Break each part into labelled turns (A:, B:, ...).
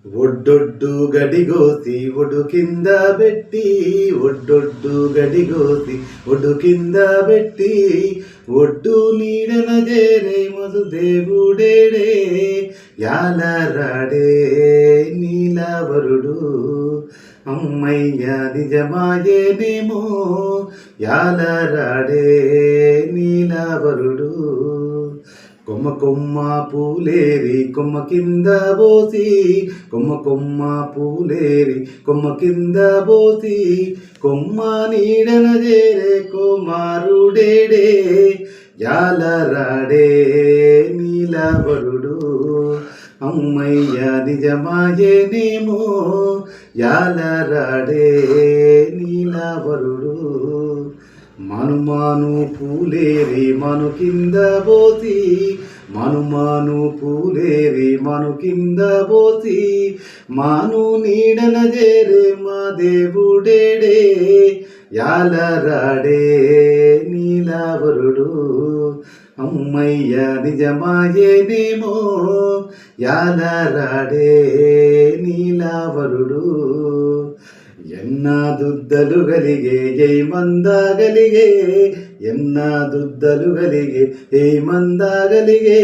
A: ఒడ్డొడ్డు గడిగోసి ఒడు కింద పెట్టి ఒడ్డొడ్డు గడిగోసి ఒడు కింద పెట్టి ఒడ్డు నీడన చేరే మధు దేవుడేడే యాలరాడే నీలవరుడు అమ్మయ్య నిజమాయేనేమో యాలరాడే నీలవరుడు కొమ్మ కొమ్మ పూలేరి కొమ్మ కింద పోసి కొమ్మ కొమ్మ పూలేరి కొమ్మ కింద పోసి కొమ్మ నీడన చేరే కుమారుడేడే యాలరాడే నీలవరుడు అమ్మయ్య నిజమాయేనేమో యాలరాడే నీలవరుడు మనుమాను పూలేరి మను కింద పోసి మనుమాను పూలేరి మను కింద పోసి మాను నీడన చేరే మా దేవుడేడే యాలరాడే నీలవరుడు అమ్మయ్య నిజమాయేనేమో యాలరాడే నీలవరుడు ఎన్నాదుద్దలు గలిగే జై మందాగలిగే ఎన్నాదుద్దలు గలిగే జై మందాగలిగే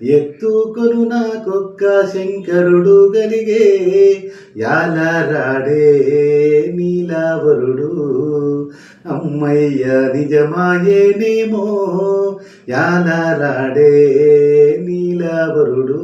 A: ఎత్తుకొను నాకొక్క శంకరుడు గలిగే యాలరాడే నీలవరుడు అమ్మయ్య నిజమాయేనేమో యాలరాడే నీలవరుడు